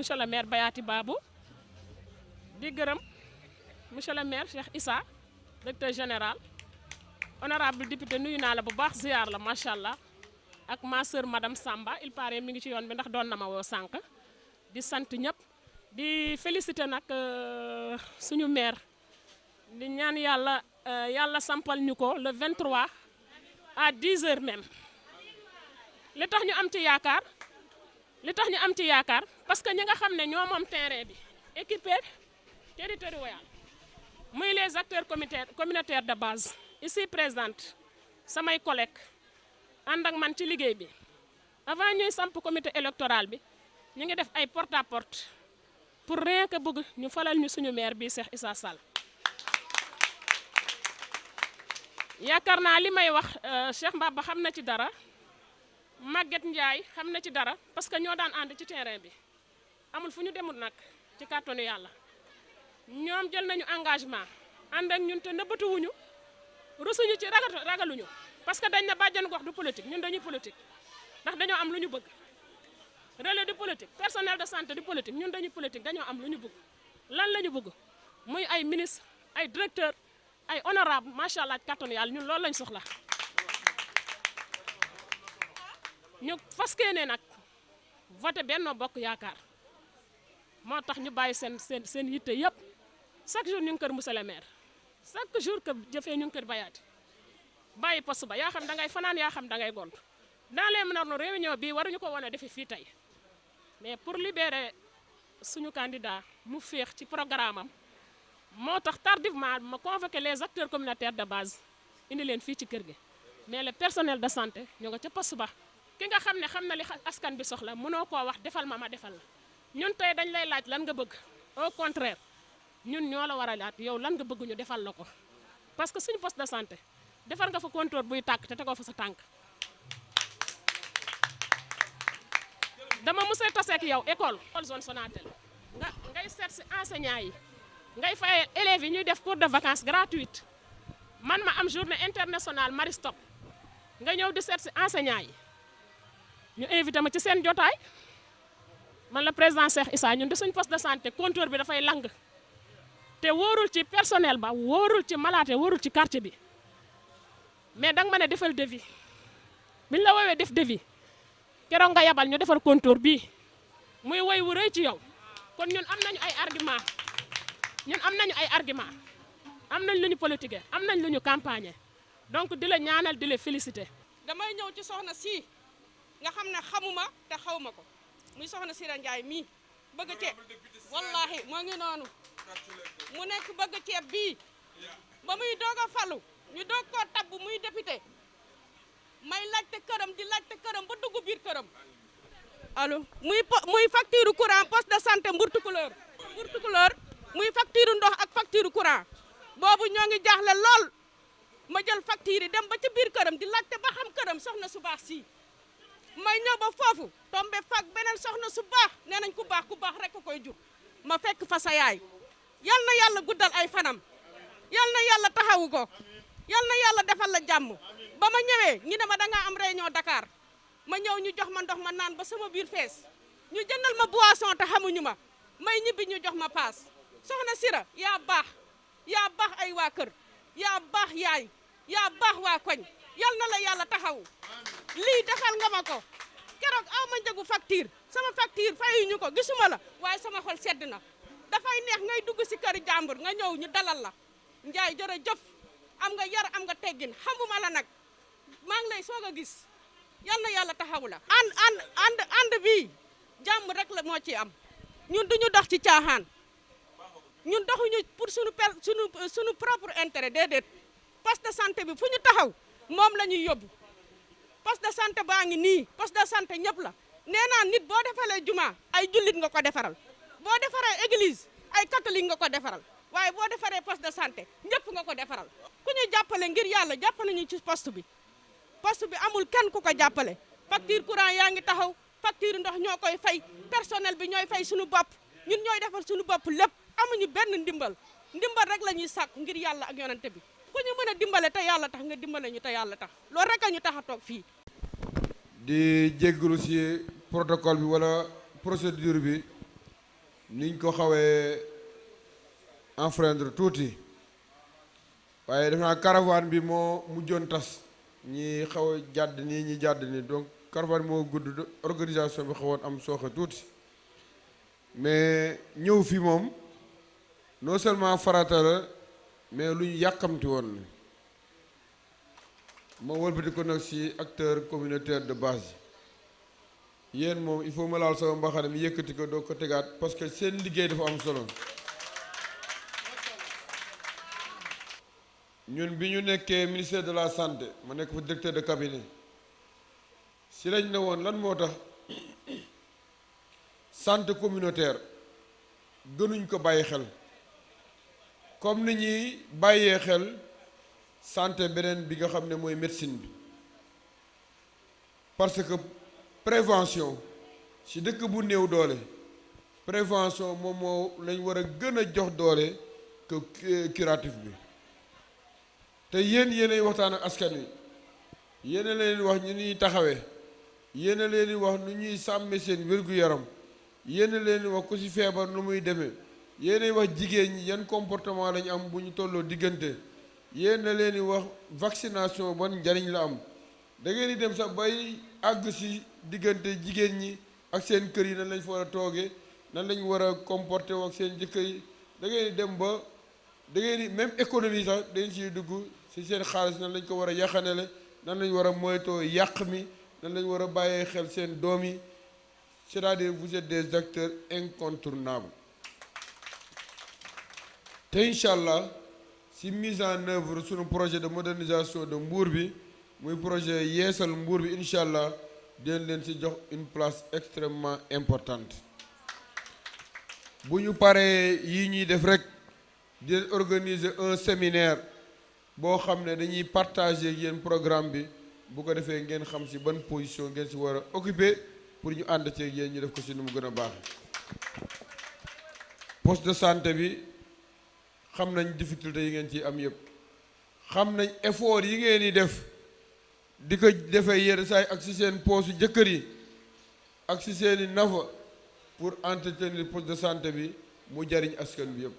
monsieur le maire Bayati Babou di gërëm monsieur le maire Cheikh Issa directeur général honorable député nuyu naa la bu baax ziar la macha allah ak ma sœur madame Samba il paraît mi ngi ci yoon bi ndax doon na ma woo sànq di sant ñëpp di féliciter nag suñu maire di ñaan yàlla yàlla sampal ñu ko le 23 à 10 heures même li tax ñu am ci yaakaar parce que ñi nga xam ne ñoo moom terrain bi équipé territorial muy les acteurs communautaires de base ici présente samay collègues ànd ak man ci liggéey bi avant ñuy samp comité électoral bi ñu ngi def ay porte à porte pour rien que bëgg ñu falal ñu suñu maire bi Cheikh Issa Sall yaakaar naa li may wax Cheikh Mbaba xam na ci dara Maguette Ndiaye xam na ci dara parce que ñoo daan ànd ci terrain bi amul fu ñu demul nag ci kàttanu yàlla ñoom jël nañu engagement ànd ak ñun te nëbbatuwuñu rusuñu ci ragaluñu parce que dañ na bàjjanu gox du politique ñun dañuy politique ndax dañoo am lu ñu bëgg relais du politique personnel de santé du politique ñun dañuy politique dañoo am lu ñu bëgg lan la ñu bëgg muy ay ministre ay directeur ay honorable macha allah kàttanu yàlla ñun loolu lañ soxla ñu fas yéene nag voté Benno Bokk Yaakaar moo tax ñu bàyyi seen yitte yëpp chaque jour ñu ngi kër monsieur le maire chaque jour que jëfee ñu ngi kër Bayati bàyyi poste ba yaa xam da ngay fanaan yaa xam da ngay gont dans les mënoon réunion bi waruñu ko woon a defee fii tey mais pour libérer suñu candidat mu féex ci programme am moo tax tardivement ma convoqué les acteurs communautaires de base indi leen fii ci kër gi mais le personnel de santé ñu nga ca poste ba ki nga xam na li askan bi soxla mënoo koo wax defal ma defal la ñun tey dañ lay laaj lan nga bëgg au contraire ñun ñoo la war a laaj yow lan nga bëgg ñu defal la ko parce que suñu poste de santé defar nga fa compteur buy tàkk te tegoo fa sa tànk dama musee taseek yow école zone Sonatel ngay seet si enseignants yi ngay fay élèves yi ñuy def cours de vacances gratuite man ma am journée internationale Maristop nga ñëw di seet si enseignants yi ñu invité ma ci seen jotaay man la président Cheikh Issa ñun de suñ poste de santé compteur bi dafay lang te wóorul ci personnel ba wóorul ci malade wóorul ci quartier bi mais danga ma ne defal devis biñ la woowee def devis keroog nga yabal ñu defal compteur bii muy woy wu rëy ci yow kon ñun am nañu ay argument am nañ lu ñu politique am nañ lu ñu campagne donc di la ñaanal di la féliciter. damay ñëw ci soxna si nga xam ne xamuma te xawma ko muy soxna Sira Ndiaye mii bëgg ceeb wallahi moo ngi noonu mu nekk bëgg ceeb bii ba muy doog a falu ñu doog koo tabb muy député may laajte këram di laajte këram ba dugg biir këram allo muy facture courant poste de santé Mbourtukuleur muy facture ndox ak facture courant boobu ñoo ngi jaaxle lool ma jël facture yi dem ba ci biir këram di laajte ba xam këram soxna su baax si may ñëw ba foofu tombe fak beneen soxna su baax nee nañ ku baax rek koy jur ma fekk fa sa yaay yal na yàlla guddal ay fanam yal na yàlla taxawu ko yal na yàlla defal la jàmm ba ma ñëwee ñu ne ma da ngaa am réunion Dakar ma ñëw ñu jox ma ndox ma naan ba sama biir fees ñu jëndal ma boisson te xamuñu ma may ñibbi ñu jox ma paas soxna Sira yaa baax ay waa kër yaa baax yaay yaa baax waa koñ yal na la yàlla taxawu lii defal nga ma ko keroog aw ma njëgu facture sama facture fayuñu ko gisuma la waaye sama xol sedd na dafay neex ngay dugg si kër jàmbur nga ñëw ñu dalal la Njaay jërëjëf am nga yar am nga teggin xamuma la nag maa ngi lay soog a gis yal na yàlla taxawu la ànd bii jàmm rek la moo ci am ñun duñu dox ci caaxaan ñun doxuñu pour suñu propre intérêt déedéet poste de santé bi fu ñu taxaw moom la ñuy yóbbu poste de santé baa ngi nii poste de santé ñëpp la nee naa nit boo defalee juma ay jullit nga ko defaral boo defaree église ay catholique nga ko defaral waaye boo defaree poste de santé ñëpp nga ko defaral ku ñu jàppale ngir yàlla jàppale ñu ci poste bi amul kenn ku ko jàppale facture courant yaa ngi taxaw facture ndox ñoo koy fay personnel bi ñooy fay suñu bopp ñun ñooy defal suñu bopp lépp amuñu benn ndimbal rek la ñuy sàkk ngir yàlla ak yonante bi ku ñu mën a dimbale te yàlla tax nga dimbale ñu te yàlla tax loolu rek a ñu tax a toog fii. di jéggalu ci protocole bi wala procédure bi niñ ko xawee enfreindre tuuti waaye def naa caravane bi moo mujjoon tas ñi xaw a jàdd nii ñi jàdd nii donc caravane moo gudd organisation bi xawoon am sooxe tuuti mais ñëw fi moom non seulement farata la mais lu ñu yàkkamti woon ma wëlbati ko nag ci acteur communautaire de base yi yéen moom il faut ma laal sama mbaxane mi yëkkati ko doo ko tegaat parce que seen liggéey dafa am solo ñun bi ñu nekkee ministère de la santé ma nekk fa directeur de cabinet ci lañ ne woon lan moo tax santé communautaire gënuñ ko bàyyi xel comme ni ñuy bàyyee xel santé beneen bi nga xam ne mooy médecine bi parce que prévention ci dëkk bu néew doole prévention moom moo lañ war a gën a jox doole que curatif bi te yéenay waxtaan ak askan wi yéen leen wax ñu ñuy taxawee yéen leen wax nu ñuy sàmme seen wér-gu-yaram yéen leen wax ku ci feebar nu muy demee yéenay wax jigéen ñi yan comportement lañu am bu ñu tolloo diggante yéen leen wax vaccination ban njariñ la am da ngeen di dem sax bay àgg ci diggante jigéen ñi ak seen kër yi nan lañ fa war a toogee nan lañ war a comporter ak seen jëkkër yi da ngeen di dem ba da ngeen di même économie sax dañ ciy dugg ci seen xaalis nan lañ ko war a yaxanele nan lañ war a moytoo yàq mi nan lañ war a bàyyee xel seen doom yi c'est-à-dire vous êtes des acteurs incontournables te incha allah ci mise en œuvre sunu projet de modernisation de Mbour bi muy projet yeesal Mbour bi incha allah dinañ leen ci jox une place extrêmement importante bu ñu paree yi ñuy def rek di organiser un séminaire boo xam ne dañuy partager ak yéen programme bi bu ko defee ngeen xam ci ban position ngeen ci war a occuper pour ñu ànd ci ak yéen ñu def ko ci nu mu gën a baax poste de santé bi xam nañ difficulté yi ngeen ci am yëpp xam nañ effort yi ngeen di def di ko defee yenn saa yi ak ci seen poosu jëkkër yi ak ci seeni nafa pour entretenir poste de santé bi mu jariñ askan bi yëpp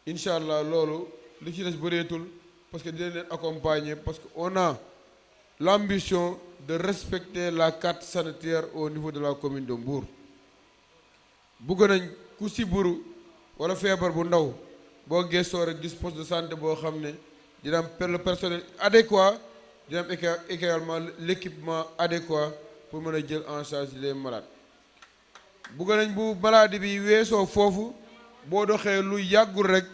incha allah loolu li ci des bëreetul parce que dinañ leen accompagner parce que on a l'ambition de respecter la carte sanitaire au niveau de la commune de Mbour bugg nañ ku siburu wala feebar bu ndaw boo gëstoo rek gis poste de santé boo xam ne dina am le personnel adéquat dina am également l'équipement adéquat pour mën a jël en charge les malades bugg nañ bu maladie bi weesoo foofu boo doxee lu yàggul rek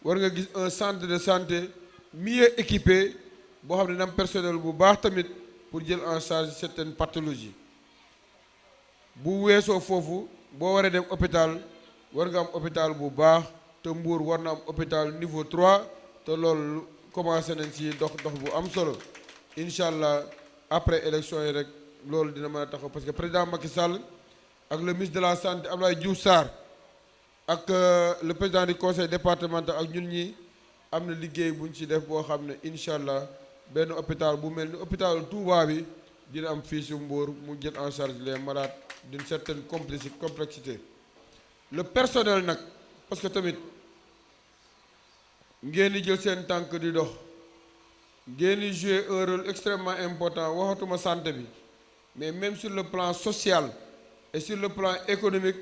war nga gis un centre de santé mieux équipé boo xam ne dina am personnel bu baax tamit pour jël en charge certaines pathologies bu weesoo foofu boo waree dem hôpital war nga am hôpital bu baax te Mbour war na am hôpital niveau 3 te loolu commencé nañ ci dox bu am solo incha allah après élection yi rek loolu dina mën a taxaw parce que président Macky Sall ak le ministre de la santé Abdoulaye Diouf Sarr ak le président du conseil départemental ak ñun ñi am na liggéey bu ñu ci def boo xam ne incha allah benn hôpital bu mel ni hôpital Touba bi dina am fii ci Mbour mu jël en charge les malades d'une certaine complexité le personnel nag parce que tamit ngeen di jël seen tànk di dox ngeen di jouer un rôle extrêmement important waxatuma santé bi mais même sur le plan social et sur le plan économique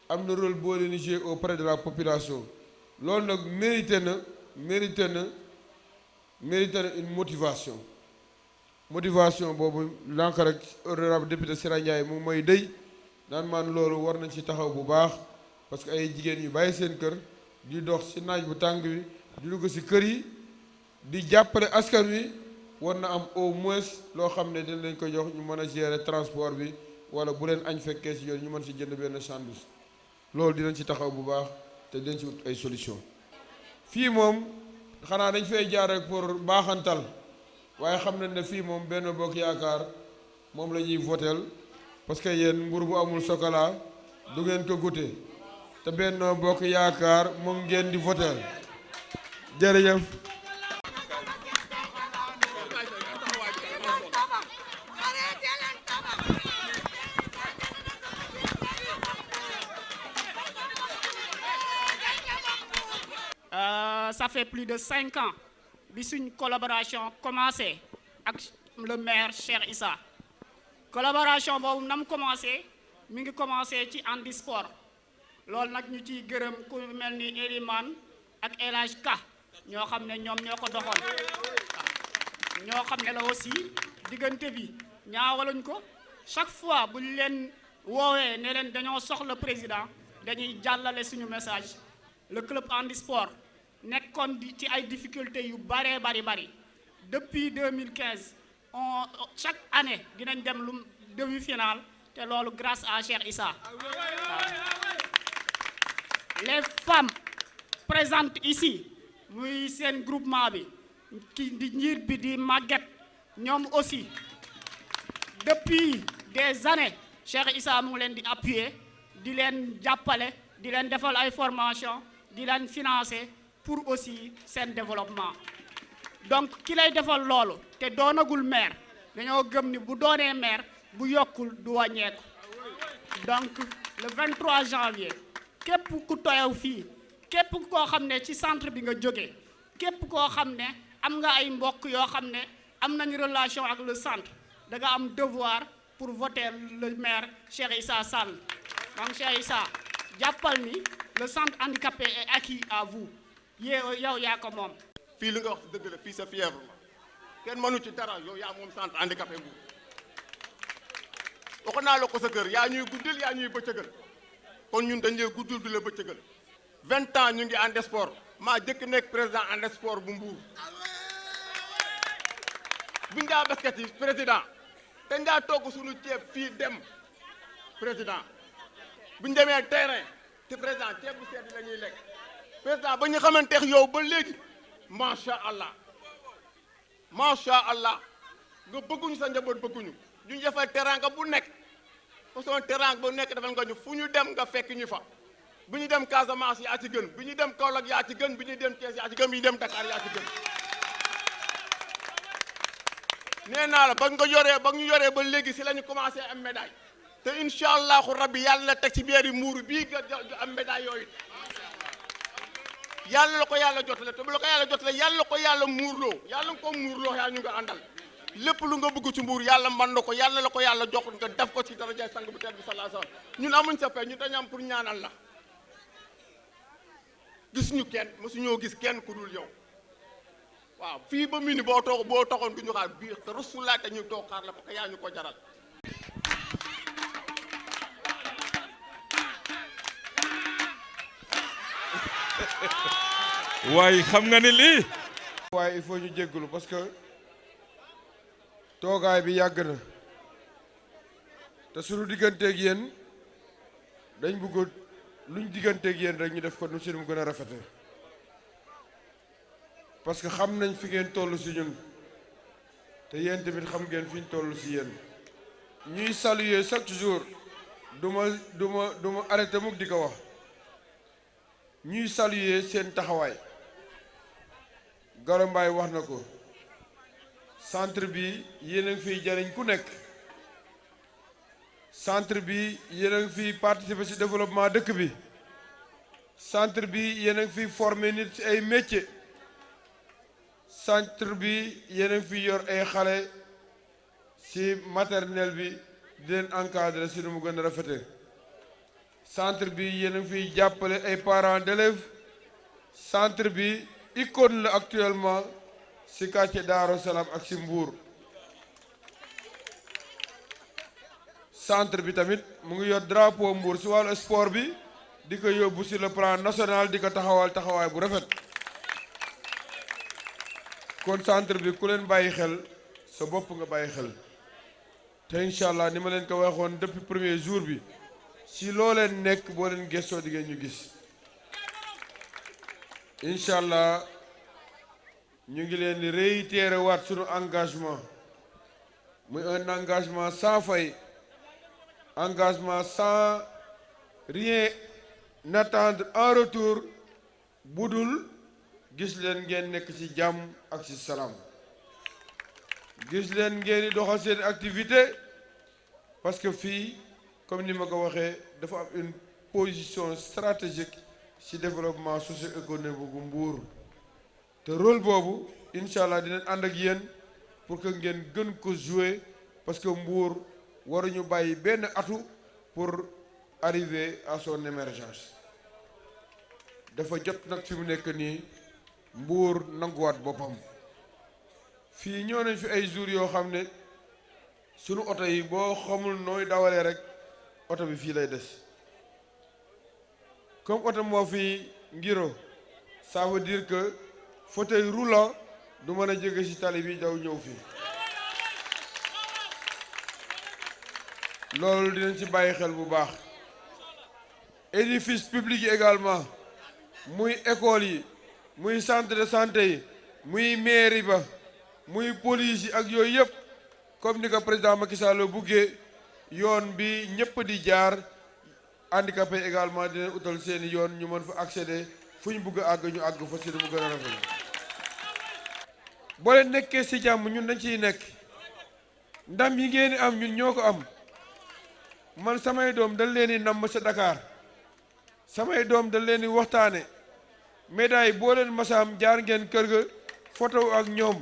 am na rôle boo leen di jouer auprès de la population loolu nag mérité na une motivation boobu lank rek honorable député Sira Ndiaye moom mooy dey naan man loolu war nañ ci taxaw bu baax parce que ay jigéen yu bàyyi seen kër di dox ci naaj bu tàng bi di dugg ci kër yi di jàppale askan wi war na am au moins loo xam ne dina leen ko jox ñu mën a gérer transport bi wala bu leen añ fekkee ci yoon ñu mën ci jënd benn sandwich loolu dinañ ci taxaw bu baax te dinañ ci wut ay solution fii moom xanaa dañ fay jaar rek pour baaxantal waaye xam nañ ne fii moom Benno Bokk Yaakaar moom la ñuy voteel parce que yéen mburu bu amul chocolat du ngeen ko goûter te Benno Bokk Yaakaar moom ngeen di voteel jërëjëf. ça fait plus de 5 ans bi suñ collaboration commencé ak le maire Cheikh Issa collaboration boobu na mu commencé mi ngi commencé ci handisport loolu nag ñu ciy gërëm ku mel ni Elimane ak El Hadj Ka ñoo xam ne ñoom ñoo ko doxoon ñoo xam ne la aussi diggante bi ñaawaluñ ko chaque fois bu ñu leen woowee ne leen dañoo soxla président dañuy jàllale suñu message le club handisport nekkoon di ci ay difficultés yu bari depuis 2015 chaque année dinañ dem lu demi-finale te loolu grâce à Cheikh Issa les femmes présentes ici muy seen groupement bi ki di njiit bi di Maguette ñoom aussi depuis des années Cheikh Issa mu ngi leen di appuyer di leen jàppale di leen defal ay formation di leen financer pour aussi seen développement donc ki lay defal loolu te doonagul maire dañoo gëm ni bu doonee maire bu yokkul du wàññeeku donc le 23 janvier képp ku toyaw fii képp koo xam ne ci centre bi nga jógee képp koo xam ne am nga ay mbokk yoo xam ne am nañu relation ak le centre da nga am devoir pour voter le maire Cheikh Issa Sall donc Cheikh Issa jàppal ni le centre handicapé est acquis à vous yow yaa ko moom. fii li nga wax dëgg la fii sa fièvre la kenn mënu ci dara yow yaa moom centre handicapé bu waxoon naa la ko sa kër yaa ñuy guddil yaa ñuy bëccëgal kon ñun dañ lay guddil du la bëccëgal 20 ans ñu ngi en sport maa jëkk nekk président en sport bu Mbour buñ daa basket yi président dañ daa togg suñu ceeb fii dem président buñ demee terrain te président ceeb bu sedd la ñuy lekk président ba ñu xamanteex yow ba léegi macha allah nga bëgguñu sa njaboot bëgguñu duñu defal teranga bu nekk façon teranga bu nekk defal nga ñu fu ñu dem nga fekk ñu fa bu ñu dem Casamance yaa ci gën bu ñu dem Kaolack yaa ci gën bu ñu dem Thiès yaa ci gën bu ñu dem Dakar yaa ci gën nee naa la ba nga ñu yoree ba léegi si la ñu commencé am médaille te incha allahu rabbi yàlla na teg ci biir muuru bii nga am médaille yooyu yàlla la ko yàlla jotale te bu la ko yàlla jotale yàlla la ko yàlla muurloo yàlla nga ko muurloo yaa ñu nga àndal lépp lu nga bëgg ci Mbuur yàlla mën na ko yàlla la ko yàlla jox nga def ko ci daraja sang bu tedd bi sallallahu alayhi wasallam ñun amuñ sa fay ñun dañu am pour ñaanal la gis ñu kenn mosuñoo gis kenn ku dul yow waaw fii ba mu ni boo toxoon du ñu xaar biir te Rasulullah te ñu toog xaar la parce que yaa ñu ko jaral waaye xam nga ni lii waaye il faut ñu jéggalu parce que toogaay bi yàgg na te suñu digganteeg yéen dañ bëgg luñ digganteeg yéen rek ñu def ko nu si mu gën a rafete parce que xam nañ fi ngeen toll si ñun te yéen tamit xam ngeen fi ñu toll si yéen ñuy saluer chaque jour du ma arrêté mukk di ko wax ñuy saluer seen taxawaay Galo Mbaye wax na ko centre bi yéen a ngi fiy jariñ ku nekk centre bi yéen a ngi fiy participer ci développement dëkk bi centre bi yéen a ngi fiy former nit ci ay métier centre bi yéen a ngi fiy yor ay xale ci maternelle bi di leen encadrer ci nu mu gën a rafete centre bi yéen a ngi fiy jàppale ay parents d'élèves centre bi icône la actuellement ci quartier Daaru Salaam ak ci Mbour centre bi tamit mu ngi yor drapeau Mbour ci wàllu sport bi di ko yóbbu sur le plan national di ko taxawaay bu rafet kon centre bi ku leen bàyyi xel sa bopp nga bàyyi xel te incha allah ni ma leen ko waxoon depuis premier jour bi si loo leen nekk boo leen gëstoo di ngeen ñu gis incha allah ñu ngi leen di réitérer waat sunu engagement muy un engagement sans faille engagement sans rien attendre en retour budul gis leen ngeen nekk ci jàmm ak ci salaam gis leen ngeen di doxal seen activité parce que fii comme ni ma ko waxee dafa am une position stratégique ci développement socio-économique bu Mbour te rôle boobu incha allah dinañ ànd ak yéen pour que ngeen gën ko jouer parce que Mbour waruñu bàyyi benn atu pour arriver à son émergence dafa jot nag fi mu nekk nii Mbour nanguwaat boppam fii ñëw nañ fi ay jours yoo xam ne sunu oto yi boo xamul nooy dawalee rek oto bi fii lay des comme oto moo fi ngiro ça veut dire que fauteuil roulant du mën a jóge ci tali bi daw ñëw fii loolu dinañ ci bàyyi xel bu baax édifice public yi également muy école yi muy centre de santé yi muy mairie ba muy police yi ak yooyu yëpp comme ni ko président Macky Sall buggee yoon bi ñëpp di jaar handicapé également dinañ utal seeni yoon ñu mën fa accéder fu ñu bugg a àgg ñu àgg fa si mu gën a rafet boo leen nekkee si jàmm ñun dañ ciy nekk ndam yi ngeen di am ñun ñoo ko am man samay doom dañ leen di namm sa Dakar samay doom dañ leen di waxtaane médaille boo leen masaam jaar ngeen kër ga photo ak ñoom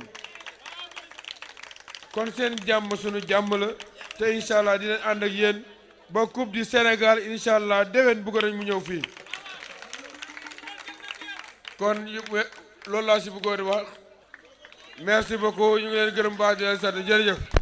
kon seen jàmm sunu jàmm la te incha allah dinañ ànd ak yéen ba coupe du Sénégal incha allah déwén bëgg nañ mu ñëw fii kon loolu laa si bëggoon di wax merci beaucoup ñu ngi leen gërëm baax di leen sant jërëjëf